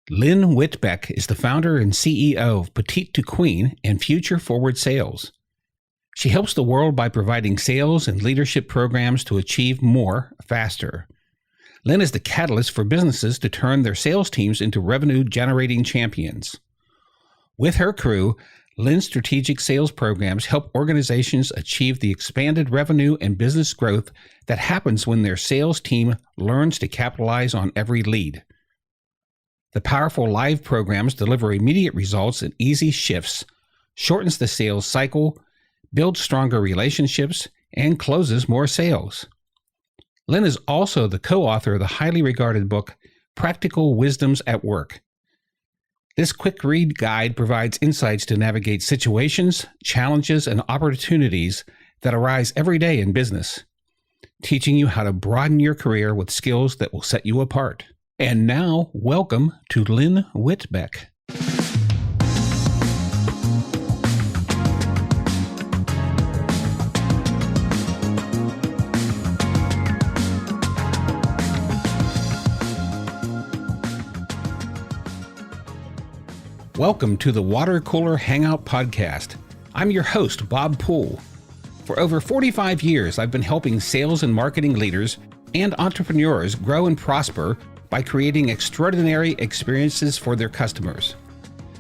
Lynn Whitbeck is the founder and CEO of Petite to Queen and Future Forward Sales. She helps the world by providing sales and leadership programs to achieve more faster. Lynn is the catalyst for businesses to turn their sales teams into revenue-generating champions. With her crew, Lynn's strategic sales programs help organizations achieve the expanded revenue and business growth that happens when their sales team learns to capitalize on every lead. The powerful live programs deliver immediate results and easy shifts, shortens the sales cycle, builds stronger relationships, and closes more sales. Lynn is also the co-author of the highly regarded book, Practical Wisdoms at Work. This quick read guide provides insights to navigate situations, challenges, and opportunities that arise every day in business, teaching you how to broaden your career with skills that will set you apart. And now, welcome to Lynn Whitbeck. Welcome to the Water Cooler Hangout podcast. I'm your host, Bob Poole. For over 45 years, I've been helping sales and marketing leaders and entrepreneurs grow and prosper by creating extraordinary experiences for their customers.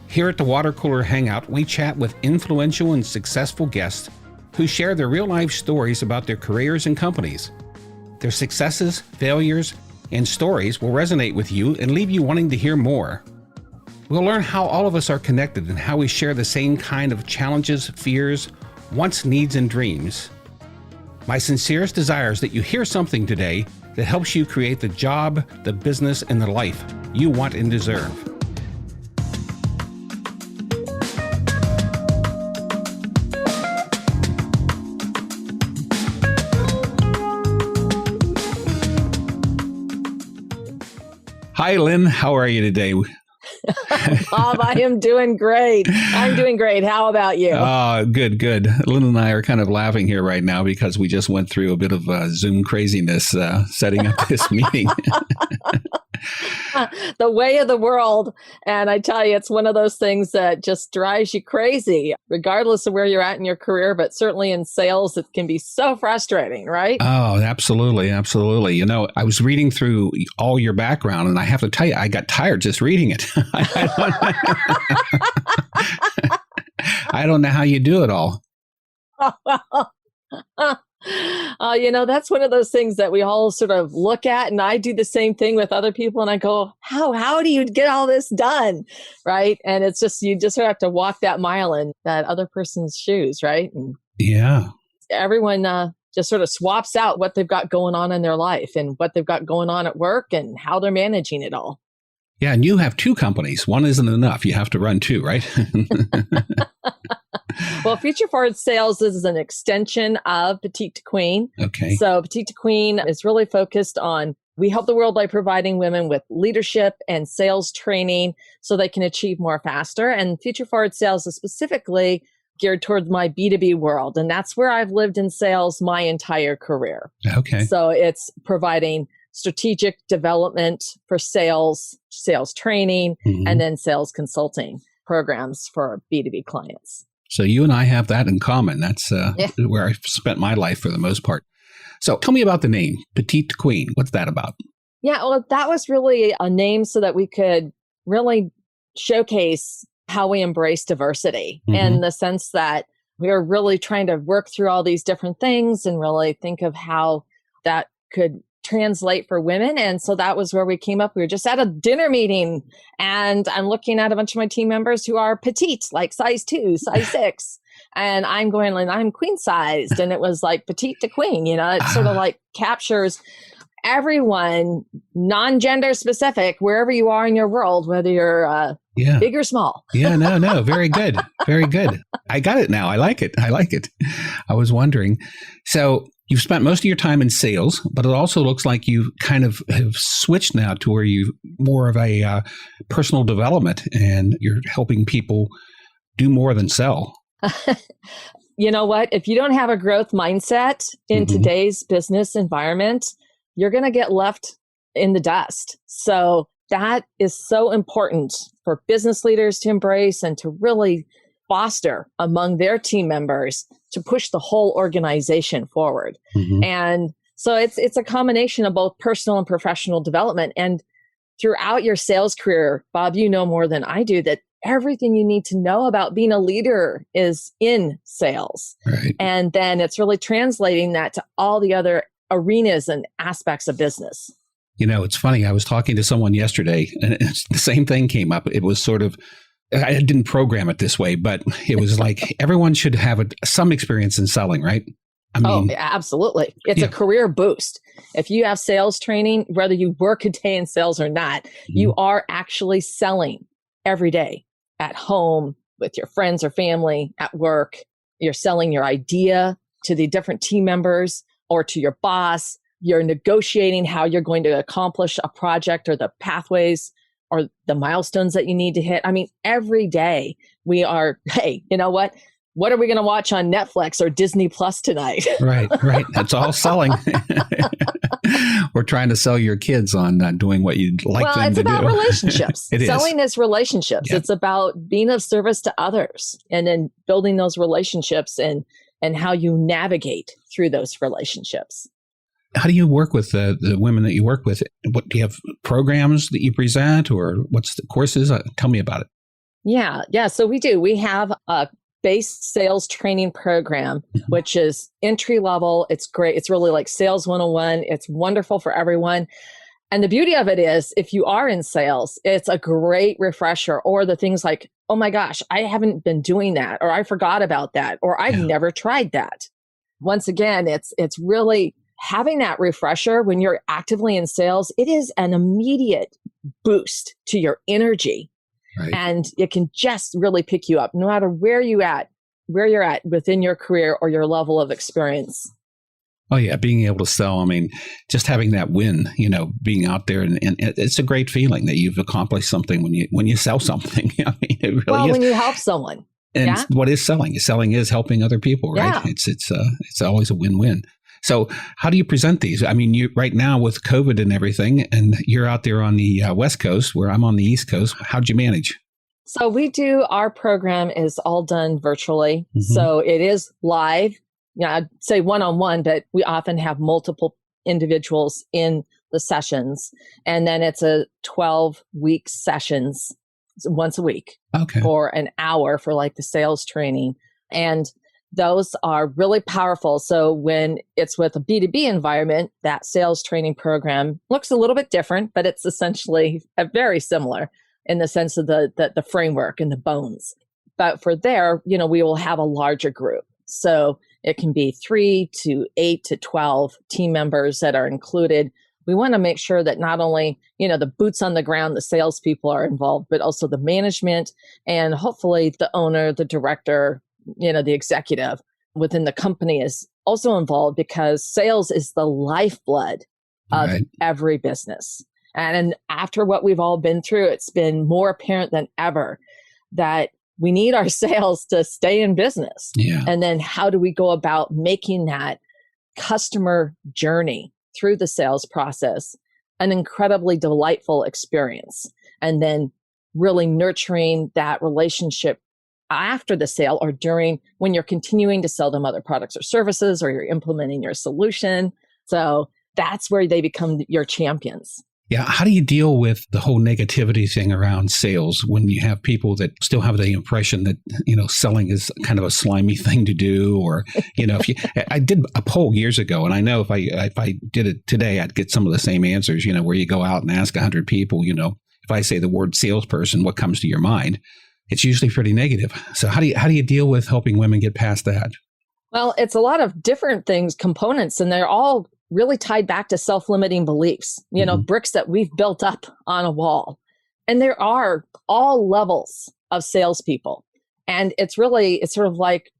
Here at the Water Cooler Hangout, we chat with influential and successful guests who share their real-life stories about their careers and companies. Their successes, failures, and stories will resonate with you and leave you wanting to hear more. We'll learn how all of us are connected and how we share the same kind of challenges, fears, wants, needs, and dreams. My sincerest desire is that you hear something today that helps you create the job, the business, and the life you want and deserve. Hi, Lynn. How are you today? Bob, I am doing great. I'm doing great. How about you? Good. Lynn and I are kind of laughing here right now because we just went through a bit of Zoom craziness setting up this meeting. The way of the world. And I tell you, it's one of those things that just drives you crazy, regardless of where you're at in your career, but certainly in sales, it can be so frustrating, right? Oh, absolutely. You know, I was reading through all your background, and I have to tell you, I got tired just reading it. I don't know how you do it all. That's one of those things that we all sort of look at, and I do the same thing with other people, and I go, how do you get all this done, right? And it's just, you just sort of have to walk that mile in that other person's shoes, right? And yeah. Everyone just sort of swaps out what they've got going on in their life and what they've got going on at work and how they're managing it all. Yeah, and you have two companies. One isn't enough. You have to run two, right? Well, Future Forward Sales is an extension of Petite to Queen. Okay. So Petite to Queen is really focused on, we help the world by providing women with leadership and sales training so they can achieve more faster. And Future Forward Sales is specifically geared towards my B2B world. And that's where I've lived in sales my entire career. Okay. So it's providing strategic development for sales training, and then sales consulting programs for B2B clients. So you and I have that in common. That's where I've spent my life for the most part. So tell me about the name, Petite Queen. What's that about? Yeah, well, that was really a name so that we could really showcase how we embrace diversity in the sense that we are really trying to work through all these different things and really think of how that could translate for women. And so that was where we came up. We were just at a dinner meeting and I'm looking at a bunch of my team members who are petite, like size 2, size 6. And I'm going, like, I'm queen sized. And it was like Petite to Queen, it sort of like captures everyone, non-gender specific, wherever you are in your world, whether you're big or small. No. Very good. Very good. I got it now. I like it. I was wondering. So you've spent most of your time in sales, but it also looks like you kind of have switched now to where you more of a personal development and you're helping people do more than sell. You know what? If you don't have a growth mindset in today's business environment, you're going to get left in the dust. So that is so important for business leaders to embrace and to really foster among their team members to push the whole organization forward. Mm-hmm. And so it's a combination of both personal and professional development. And throughout your sales career, Bob, you know more than I do that everything you need to know about being a leader is in sales. Right. And then it's really translating that to all the other arenas and aspects of business. It's funny. I was talking to someone yesterday and the same thing came up. It was sort of, I didn't program it this way, but it was like everyone should have some experience in selling, right? I mean, absolutely. It's a career boost. If you have sales training, whether you work a day in sales or not, you are actually selling every day at home with your friends or family, at work. You're selling your idea to the different team members or to your boss. You're negotiating how you're going to accomplish a project or the pathways or the milestones that you need to hit. I mean, every day we are, hey, you know what? What are we going to watch on Netflix or Disney Plus tonight? Right. That's all selling. We're trying to sell your kids on doing what you'd like them to do. Well, it's about relationships. Selling is relationships. Yeah. It's about being of service to others and then building those relationships and how you navigate through those relationships. How do you work with the women that you work with? What do you have programs that you present or what's the courses? Tell me about it. Yeah. So we do. We have a base sales training program, which is entry level. It's great. It's really like Sales 101. It's wonderful for everyone. And the beauty of it is, if you are in sales, it's a great refresher, or the things like, oh my gosh, I haven't been doing that, or I forgot about that, or I've never tried that. Once again, it's really having that refresher when you're actively in sales. It is an immediate boost to your energy. Right. And it can just really pick you up no matter where you're at within your career or your level of experience. Oh yeah. Being able to sell. I mean, just having that win, being out there and it's a great feeling that you've accomplished something when you sell something. I mean, it really is. When you help someone. And what is selling? Selling is helping other people, right? Yeah. It's always a win-win. So how do you present these? I mean, you right now with COVID and everything, and you're out there on the West Coast where I'm on the East Coast. How'd you manage? So our program is all done virtually. Mm-hmm. So it is live. I'd say one-on-one, but we often have multiple individuals in the sessions. And then it's a 12-week sessions once a week for an hour for like the sales training. And those are really powerful. So when it's with a B2B environment, that sales training program looks a little bit different, but it's essentially very similar in the sense of the framework and the bones. But for there, we will have a larger group. So it can be 3 to 8 to 12 team members that are included. We want to make sure that not only, the boots on the ground, the salespeople are involved, but also the management and hopefully the owner, the director, the executive within the company is also involved, because sales is the lifeblood of every business. And after what we've all been through, it's been more apparent than ever that we need our sales to stay in business. Yeah. And then how do we go about making that customer journey through the sales process an incredibly delightful experience? And then really nurturing that relationship after the sale or during, when you're continuing to sell them other products or services, or you're implementing your solution. So that's where they become your champions. Yeah. How do you deal with the whole negativity thing around sales when you have people that still have the impression that, selling is kind of a slimy thing to do? Or, I did a poll years ago, and I know if I did it today, I'd get some of the same answers, where you go out and ask 100 people, if I say the word salesperson, what comes to your mind? It's usually pretty negative. So how do you deal with helping women get past that? Well, it's a lot of different things, components, and they're all really tied back to self-limiting beliefs, bricks that we've built up on a wall. And there are all levels of salespeople. And it's sort of like,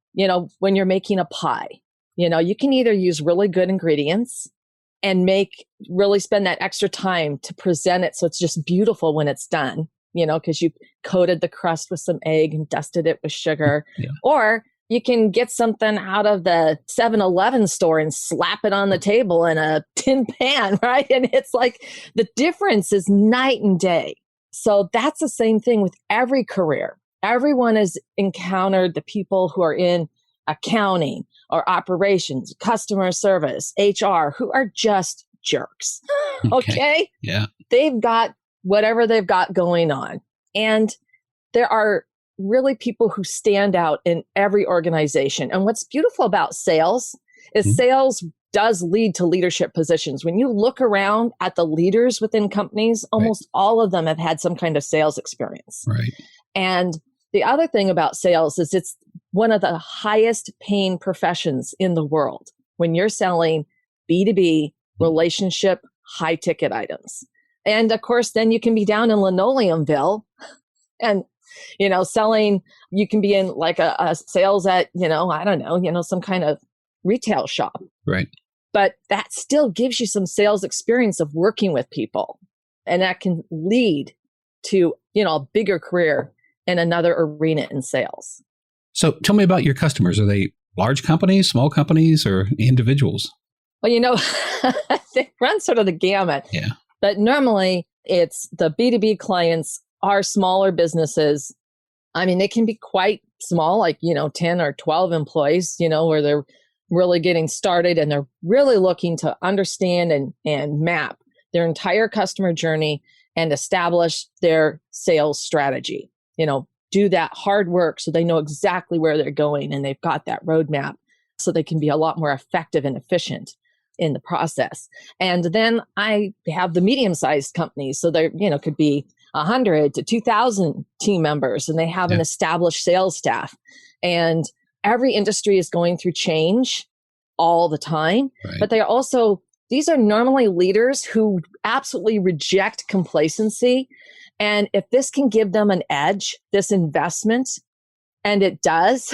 when you're making a pie, you can either use really good ingredients and really spend that extra time to present it so it's just beautiful when it's done, because you coated the crust with some egg and dusted it with sugar. Yeah. Or You can get something out of the 7-Eleven store and slap it on the table in a tin pan, right? And it's like the difference is night and day. So that's the same thing with every career. Everyone has encountered the people who are in accounting or operations, customer service, HR, who are just jerks. Okay? Yeah. They've got whatever they've got going on. And there are really people who stand out in every organization. And what's beautiful about sales is sales does lead to leadership positions. When you look around at the leaders within companies, almost all of them have had some kind of sales experience. Right. And the other thing about sales is it's one of the highest paying professions in the world when you're selling B2B relationship high ticket items. And of course, then you can be down in Linoleumville and selling, you can be in like a sales at, I don't know, some kind of retail shop. Right. But that still gives you some sales experience of working with people. And that can lead to, a bigger career in another arena in sales. So tell me about your customers. Are they large companies, small companies, or individuals? Well, they run sort of the gamut. Yeah. But normally it's the B2B clients are smaller businesses. I mean, they can be quite small, like, 10 or 12 employees, where they're really getting started and they're really looking to understand and map their entire customer journey and establish their sales strategy, do that hard work so they know exactly where they're going and they've got that roadmap so they can be a lot more effective and efficient in the process. And then I have the medium-sized companies. So they, could be 100 to 2,000 team members, and they have an established sales staff. And every industry is going through change all the time, but they are also, these are normally leaders who absolutely reject complacency. And if this can give them an edge, this investment, and it does,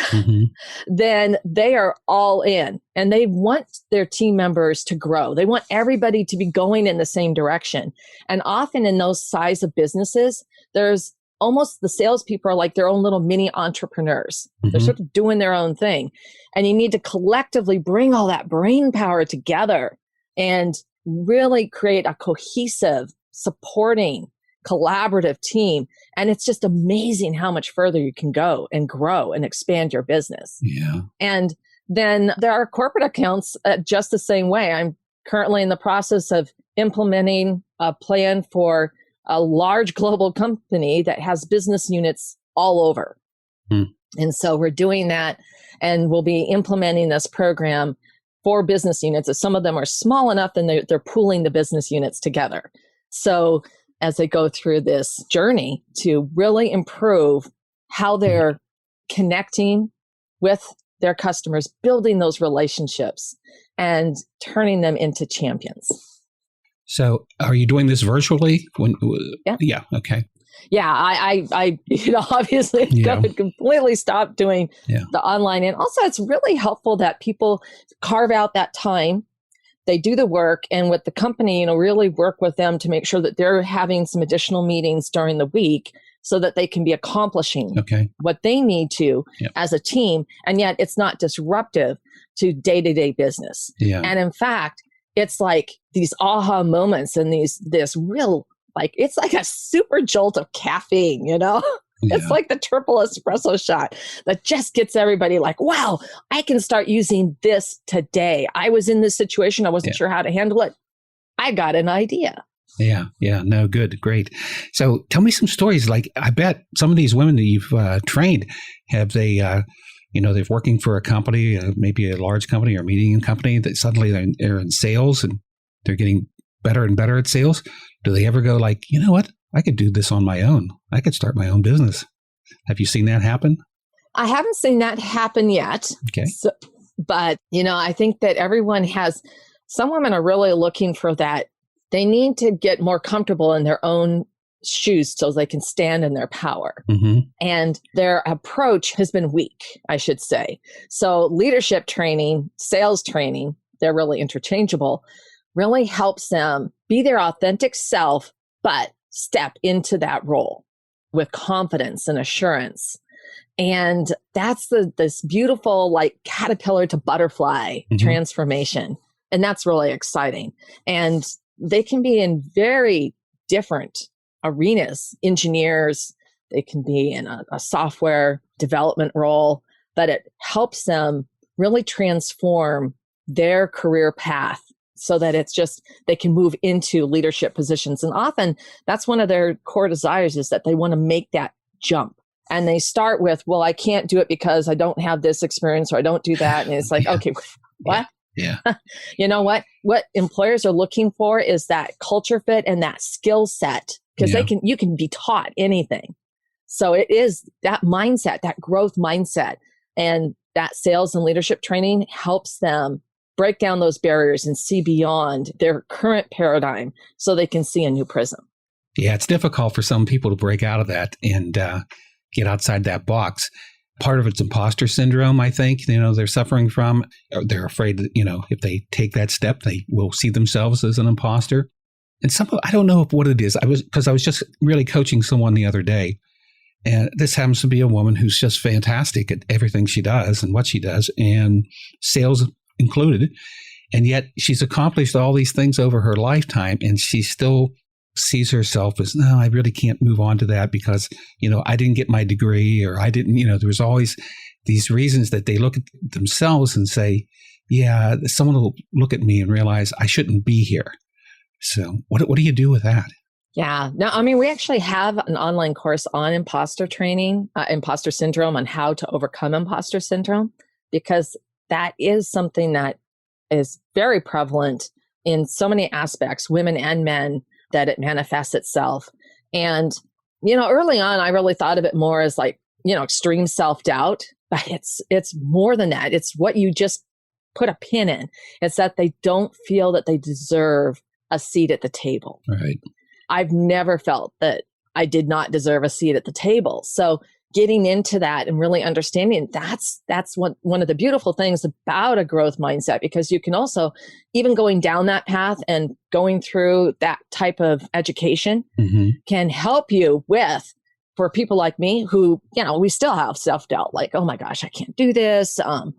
then they are all in and they want their team members to grow. They want everybody to be going in the same direction. And often in those size of businesses, there's almost the salespeople are like their own little mini entrepreneurs. They're sort of doing their own thing. And you need to collectively bring all that brain power together and really create a cohesive, supporting, collaborative team. And it's just amazing how much further you can go and grow and expand your business. Yeah. And then there are corporate accounts just the same way. I'm currently in the process of implementing a plan for a large global company that has business units all over. And so we're doing that, and we'll be implementing this program for business units. Some of them are small enough and they're pooling the business units together. So as they go through this journey to really improve how they're connecting with their customers, building those relationships and turning them into champions. So are you doing this virtually? Yeah. Okay. Yeah. I obviously could completely stop doing the online. And also it's really helpful that people carve out that time. They do the work, and with the company, really work with them to make sure that they're having some additional meetings during the week so that they can be accomplishing what they need to as a team. And yet it's not disruptive to day-to-day business. Yeah. And in fact, it's like these aha moments and this real, like, it's like a super jolt of caffeine, It's like the triple espresso shot that just gets everybody like, wow, I can start using this today. I was in this situation. I wasn't sure how to handle it. I got an idea. Yeah. No, good. Great. So tell me some stories. Like, I bet some of these women that you've trained, have they, they're working for a company, maybe a large company or medium company, that suddenly they're in sales and they're getting better and better at sales. Do they ever go like, you know what? I could do this on my own. I could start my own business. Have you seen that happen? I haven't seen that happen yet. Okay. But, I think that some women are really looking for that. They need to get more comfortable in their own shoes so they can stand in their power. And their approach has been weak, I should say. So leadership training, sales training, they're really interchangeable, really helps them be their authentic self, but step into that role with confidence and assurance. And that's this beautiful, like caterpillar to butterfly transformation. And that's really exciting. And they can be in very different arenas. Engineers, they can be in a software development role, but it helps them really transform their career path so that it's just, they can move into leadership positions. And often that's one of their core desires, is that they want to make that jump. And they start with, well, I can't do it because I don't have this experience, or I don't do that. And it's like, okay, what? Yeah. You know what employers are looking for is that culture fit and that skill set, because you can be taught anything. So it is that mindset, that growth mindset, and that sales and leadership training helps them break down those barriers and see beyond their current paradigm so they can see a new prism. Yeah, it's difficult for some people to break out of that and get outside that box. Part of it's imposter syndrome, I think, they're suffering from. They're afraid that, if they take that step, they will see themselves as an imposter. And I don't know what it is. I was just really coaching someone the other day. And this happens to be a woman who's just fantastic at everything she does and what she does, and sales included. And yet she's accomplished all these things over her lifetime, and she still sees herself as, no, I really can't move on to that because, I didn't get my degree, or I didn't, there's always these reasons that they look at themselves and say, yeah, someone will look at me and realize I shouldn't be here. So what do you do with that? Yeah. No, I mean, we actually have an online course on imposter training, imposter syndrome, on how to overcome imposter syndrome, because that is something that is very prevalent in so many aspects, women and men, that it manifests itself. And, early on, I really thought of it more as like, extreme self-doubt, but it's more than that. It's what you just put a pin in. It's that they don't feel that they deserve a seat at the table. Right. I've never felt that I did not deserve a seat at the table. So getting into that and really understanding that's one of the beautiful things about a growth mindset, because you can also, even going down that path and going through that type of education can help you with, for people like me who, we still have self-doubt, like, oh my gosh, I can't do this. I'm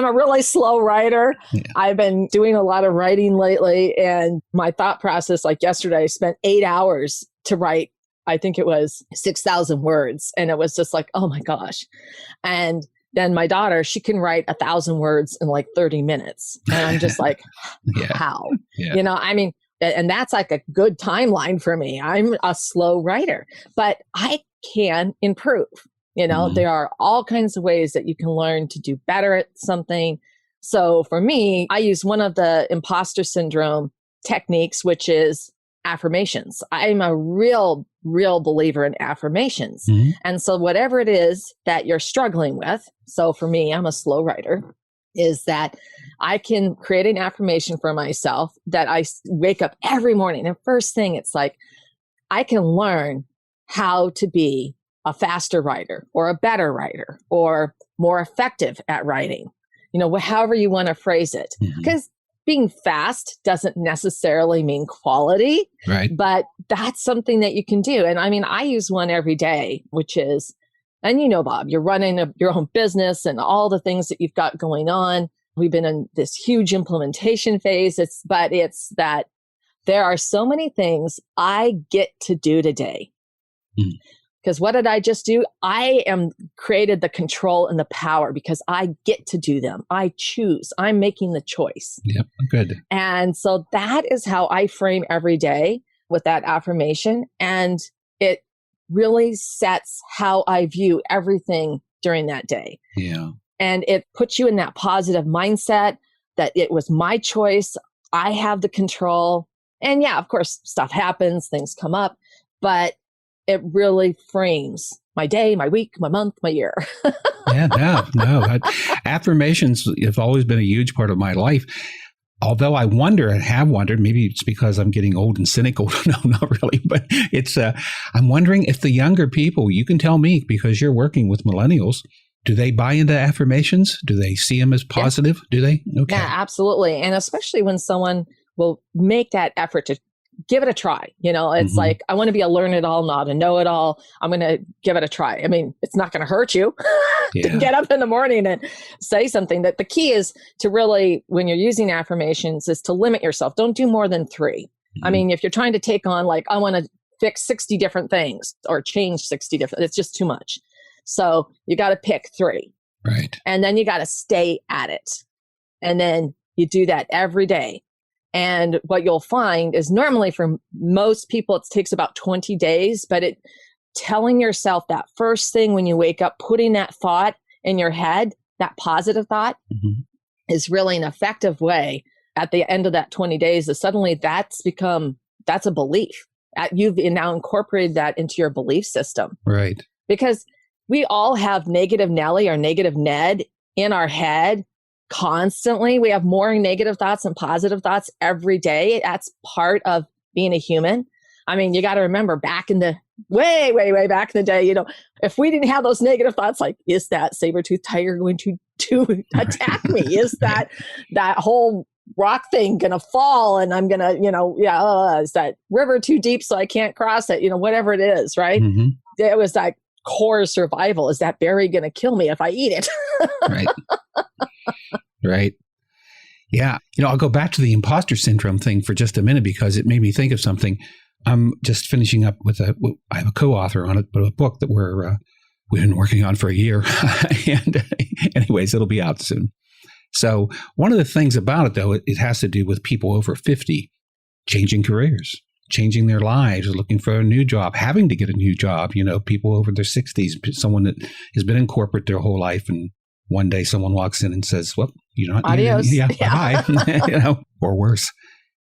a really slow writer. Yeah. I've been doing a lot of writing lately, and my thought process, like yesterday, I spent 8 hours to write, I think it was 6,000 words. And it was just like, oh my gosh. And then my daughter, she can write 1,000 words in like 30 minutes. And I'm just like, how? Yeah. And that's like a good timeline for me. I'm a slow writer, but I can improve. There are all kinds of ways that you can learn to do better at something. So for me, I use one of the imposter syndrome techniques, which is affirmations. I'm a real believer in affirmations. And so whatever it is that you're struggling with, so for me, I'm a slow writer, is that I can create an affirmation for myself that I wake up every morning. And first thing, it's like, I can learn how to be a faster writer, or a better writer, or more effective at writing, however you want to phrase it. Because being fast doesn't necessarily mean quality, right? But that's something that you can do. And I use one every day, which is, and Bob, you're running your own business and all the things that you've got going on. We've been in this huge implementation phase. But it's that there are so many things I get to do today. Because what did I just do? I am created the control and the power, because I get to do them. I choose. I'm making the choice. Yep, good. And so that is how I frame every day, with that affirmation. And it really sets how I view everything during that day. Yeah. And it puts you in that positive mindset that it was my choice. I have the control. And yeah, of course, stuff happens, things come up, but it really frames my day, my week, my month, my year. No. Affirmations have always been a huge part of my life. Although I wonder and have wondered, maybe it's because I'm getting old and cynical. No, not really. But I'm wondering if the younger people, you can tell me because you're working with millennials, do they buy into affirmations? Do they see them as positive? Yeah. Do they? Okay. Yeah, absolutely. And especially when someone will make that effort to give it a try. It's like, I want to be a learn it all, not a know it all. I'm going to give it a try. I mean, it's not going to hurt you to get up in the morning and say something. That the key is to really, when you're using affirmations, is to limit yourself. Don't do more than 3. I mean, if you're trying to take on like, I want to fix 60 different things or change 60 different, it's just too much. So you got to pick 3. Right. And then you got to stay at it. And then you do that every day. And what you'll find is normally for most people, it takes about 20 days, but telling yourself that first thing when you wake up, putting that thought in your head, that positive thought is really an effective way at the end of that 20 days is suddenly that's a belief. You've now incorporated that into your belief system. Right. Because we all have negative Nelly or negative Ned in our head constantly. We have more negative thoughts than positive thoughts every day. That's part of being a human. I mean, you got to remember back in the way back in the day, if we didn't have those negative thoughts, like, is that saber-toothed tiger going to attack me? Is that whole rock thing going to fall and I'm going to, is that river too deep so I can't cross it? Whatever it is, right? Mm-hmm. It was that core survival. Is that berry going to kill me if I eat it? Right. Right. Yeah. I'll go back to the imposter syndrome thing for just a minute because it made me think of something. I'm just finishing up I have a co-author on it, but a book that we've been working on for a year. And anyways, it'll be out soon. So one of the things about it, though, it has to do with people over 50 changing careers, changing their lives, looking for a new job, having to get a new job. People over their 60s, someone that has been in corporate their whole life, and one day someone walks in and says, well, you're not. Adios. Bye-bye, or worse.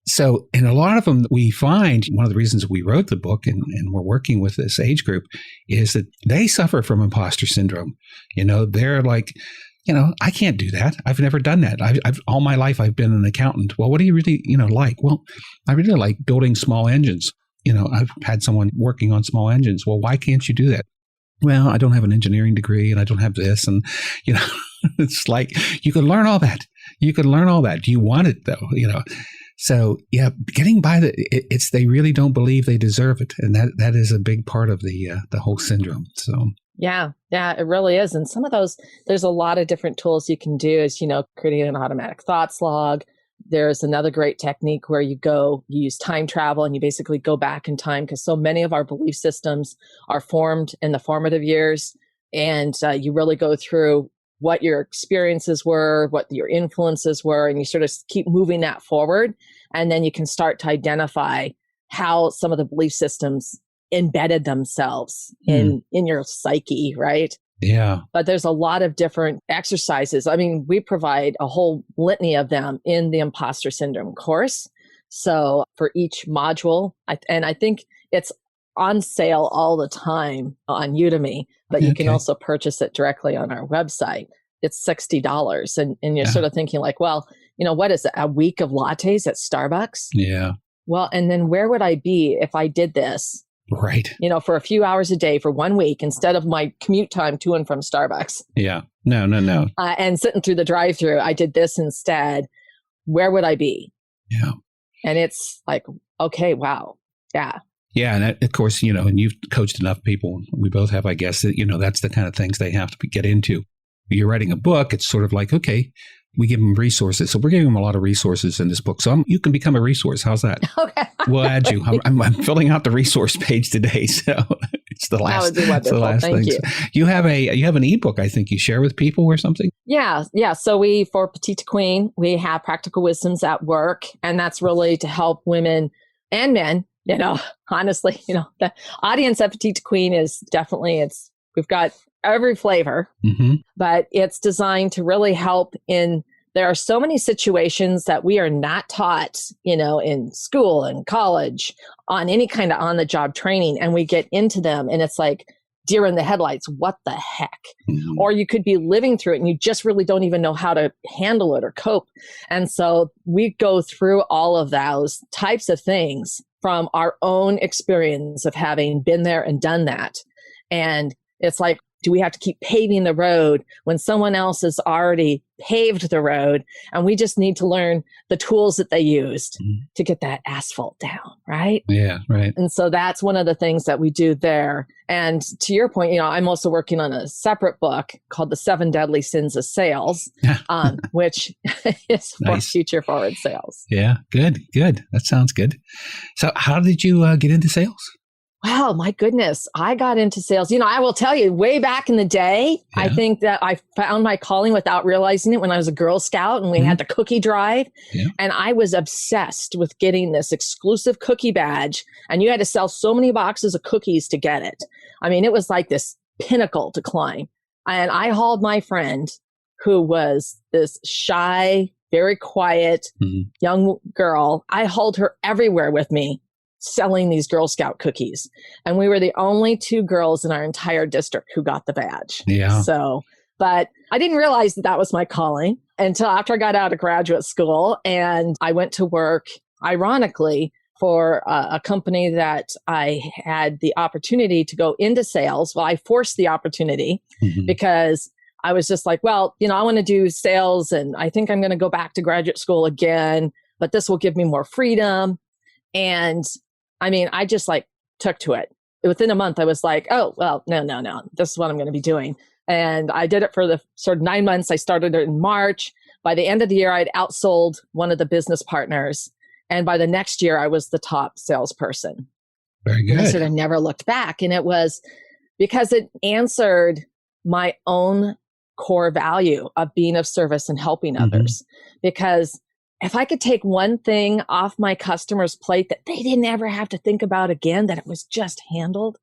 So in a lot of them, we find one of the reasons we wrote the book and we're working with this age group is that they suffer from imposter syndrome. They're like, I can't do that. I've never done that. I've all my life I've been an accountant. Well, what do you really, like? Well, I really like building small engines. I've had someone working on small engines. Well, why can't you do that? Well, I don't have an engineering degree and I don't have this. And, it's like, you can learn all that. Do you want it though? So yeah, getting by they really don't believe they deserve it. And that is a big part of the whole syndrome. So. Yeah, it really is. And some of those, there's a lot of different tools you can do as, creating an automatic thoughts log. There's another great technique where you use time travel and you basically go back in time because so many of our belief systems are formed in the formative years. And you really go through what your experiences were, what your influences were, and you sort of keep moving that forward. And then you can start to identify how some of the belief systems embedded themselves in your psyche, right? Yeah. But there's a lot of different exercises. I mean, we provide a whole litany of them in the imposter syndrome course. So for each module, I think it's on sale all the time on Udemy, but you can also purchase it directly on our website. It's $60. And you're sort of thinking like, well, what is it? A week of lattes at Starbucks? Yeah. Well, and then where would I be if I did this? Right. For a few hours a day for 1 week instead of my commute time to and from Starbucks. Yeah. No. And sitting through the drive-through, I did this instead. Where would I be? Yeah. And it's like, okay, wow. Yeah. Yeah. And that, of course, and you've coached enough people, we both have, I guess, that, that's the kind of things they have to get into. You're writing a book. It's sort of like, okay, we give them resources. So we're giving them a lot of resources in this book. So you can become a resource. How's that? Okay. We'll add you. I'm filling out the resource page today. So it's the last, that would be wonderful. The last Thank thing. you. So you have an ebook, I think you share with people or something. Yeah. So for Petite Queen, we have Practical Wisdoms at Work. And that's really to help women and men, honestly, the audience at Petite Queen is definitely, we've got every flavor, but it's designed to really help there are so many situations that we are not taught, in school and college on any kind of on-the-job training. And we get into them and it's like deer in the headlights. What the heck? Or you could be living through it and you just really don't even know how to handle it or cope. And so we go through all of those types of things from our own experience of having been there and done that. And it's like, do we have to keep paving the road when someone else has already paved the road? And we just need to learn the tools that they used to get that asphalt down, right? Yeah, right. And so that's one of the things that we do there. And to your point, I'm also working on a separate book called The 7 Deadly Sins of Sales, which is for future forward sales. Yeah, good. That sounds good. So how did you get into sales? Wow, my goodness. I got into sales. I will tell you, way back in the day, I think that I found my calling without realizing it when I was a Girl Scout and we had the cookie drive. Yeah. And I was obsessed with getting this exclusive cookie badge. And you had to sell so many boxes of cookies to get it. I mean, it was like this pinnacle to climb. And I hauled my friend, who was this shy, very quiet young girl. I hauled her everywhere with me, selling these Girl Scout cookies. And we were the only 2 girls in our entire district who got the badge. Yeah. So, but I didn't realize that was my calling until after I got out of graduate school. And I went to work, ironically, for a company that I had the opportunity to go into sales. Well, I forced the opportunity because I was just like, well, I want to do sales and I think I'm going to go back to graduate school again, but this will give me more freedom. And I mean, I just took to it. Within a month, I was like, oh, well, no. This is what I'm going to be doing. And I did it for the sort of 9 months. I started it in March. By the end of the year, I'd outsold one of the business partners. And by the next year, I was the top salesperson. Very good. And I sort of never looked back. And it was because it answered my own core value of being of service and helping others. Because if I could take one thing off my customer's plate that they didn't ever have to think about again, that it was just handled,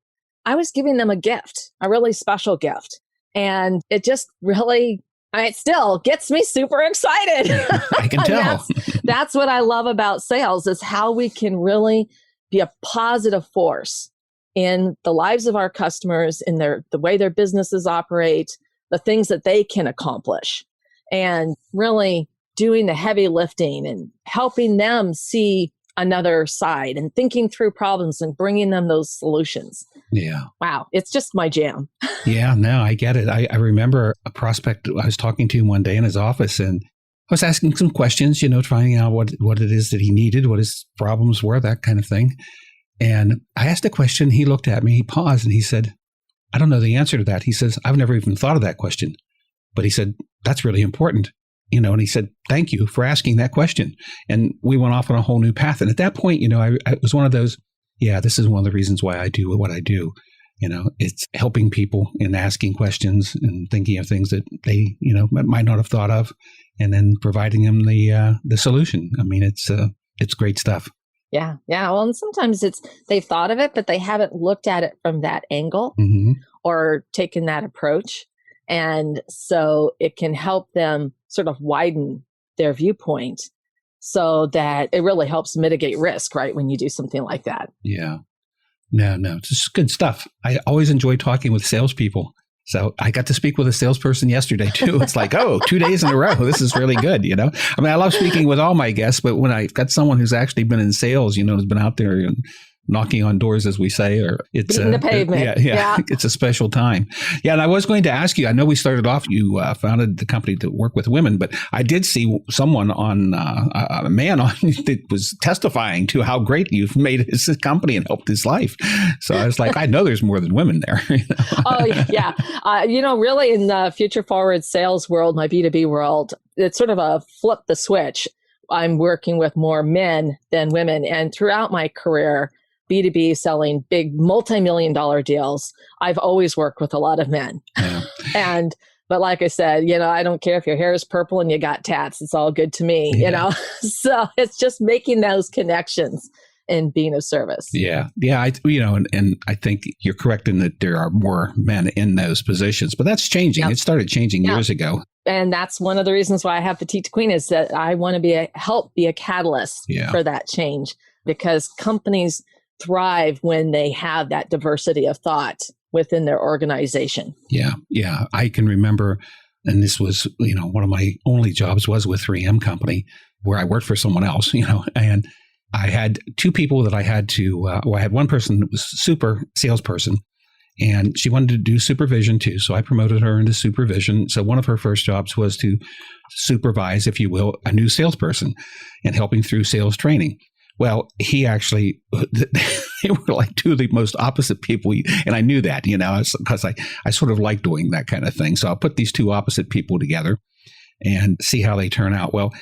I was giving them a gift, a really special gift. And it just really, it still gets me super excited. I can tell. That's what I love about sales, is how we can really be a positive force in the lives of our customers, in the way their businesses operate, the things that they can accomplish, and really doing the heavy lifting and helping them see another side and thinking through problems and bringing them those solutions. Yeah. Wow. It's just my jam. Yeah, no, I get it. I remember a prospect I was talking to one day in his office, and I was asking some questions, finding out what it is that he needed, what his problems were, that kind of thing. And I asked a question. He looked at me, he paused, and he said, I don't know the answer to that. He says, I've never even thought of that question. But he said, that's really important. And he said, thank you for asking that question. And we went off on a whole new path. And at that point, I was one of those, this is one of the reasons why I do what I do. It's helping people and asking questions and thinking of things that they, might not have thought of, and then providing them the solution. I mean, it's great stuff. Yeah. Well, and sometimes they've thought of it, but they haven't looked at it from that angle or taken that approach. And so it can help them sort of widen their viewpoint so that it really helps mitigate risk, right, when you do something like that. Yeah. No, it's just good stuff. I always enjoy talking with salespeople. So I got to speak with a salesperson yesterday too. It's like, 2 days in a row. This is really good, I mean, I love speaking with all my guests, but when I've got someone who's actually been in sales, has been out there and knocking on doors, as we say, or it's the pavement. Yeah. It's a special time. Yeah. And I was going to ask you, I know we started off, you founded the company to work with women, but I did see someone on a man on that was testifying to how great you've made his company and helped his life. So I was like, I know there's more than women there. Oh yeah. Really in the future forward sales world, my B2B world, it's sort of a flip the switch. I'm working with more men than women. And throughout my career, B2B selling big multi-million-dollar deals, I've always worked with a lot of men. Yeah. But like I said, I don't care if your hair is purple and you got tats. It's all good to me, So it's just making those connections and being of service. Yeah. And I think you're correct in that there are more men in those positions, but that's changing. Yep. It started changing years ago. And that's one of the reasons why I have Petite to Queen, is that I want to help be a catalyst for that change, because companies thrive when they have that diversity of thought within their organization. Yeah. I can remember, and this was, one of my only jobs was with 3M company, where I worked for someone else, and I had 2 people that I had to, I had one person that was super salesperson, and she wanted to do supervision too. So I promoted her into supervision. So one of her first jobs was to supervise, if you will, a new salesperson and helping through sales training. Well, he actually, they were like two of the most opposite people. And I knew that, because I sort of like doing that kind of thing. So I'll put these two opposite people together and see how they turn out. Well,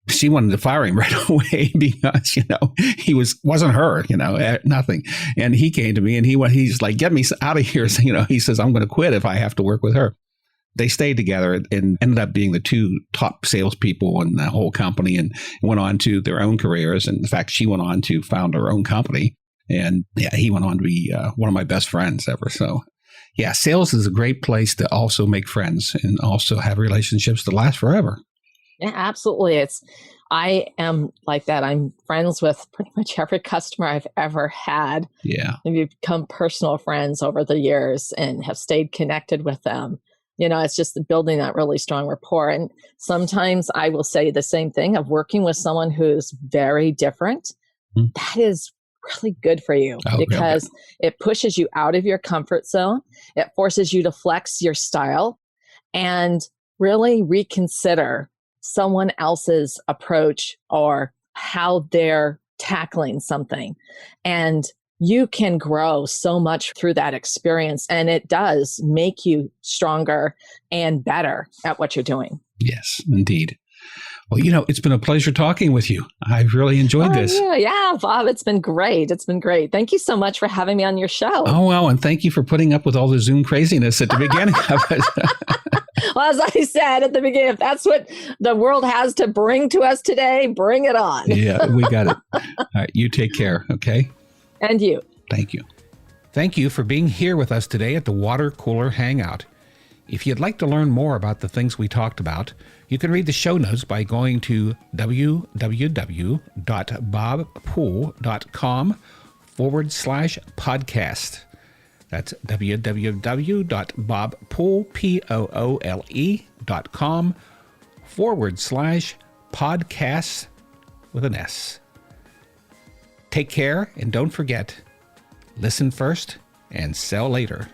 she wanted to fire him right away because, he wasn't her, nothing. And he came to me and he's like, get me out of here. So, he says, I'm going to quit if I have to work with her. They stayed together and ended up being the two top salespeople in the whole company and went on to their own careers. And in fact, she went on to found her own company. And he went on to be one of my best friends ever. So yeah, sales is a great place to also make friends and also have relationships that last forever. Yeah, absolutely. I am like that. I'm friends with pretty much every customer I've ever had. Yeah. And we've become personal friends over the years and have stayed connected with them. It's just building that really strong rapport. And sometimes I will say the same thing of working with someone who's very different. Mm. That is really good for you because it pushes you out of your comfort zone. It forces you to flex your style and really reconsider someone else's approach or how they're tackling something. And you can grow so much through that experience, and it does make you stronger and better at what you're doing. Yes, indeed. Well, it's been a pleasure talking with you. I've really enjoyed this. Yeah, Bob, it's been great. It's been great. Thank you so much for having me on your show. Oh, well, and thank you for putting up with all the Zoom craziness at the beginning of it. Well, as I said at the beginning, if that's what the world has to bring to us today, bring it on. Yeah, we got it. All right, you take care, okay? And you. Thank you. Thank you for being here with us today at the Water Cooler Hangout. If you'd like to learn more about the things we talked about, you can read the show notes by going to www.bobpoole.com/podcast. That's www.bobpoole.com/podcast with an S. Take care, and don't forget, listen first and sell later.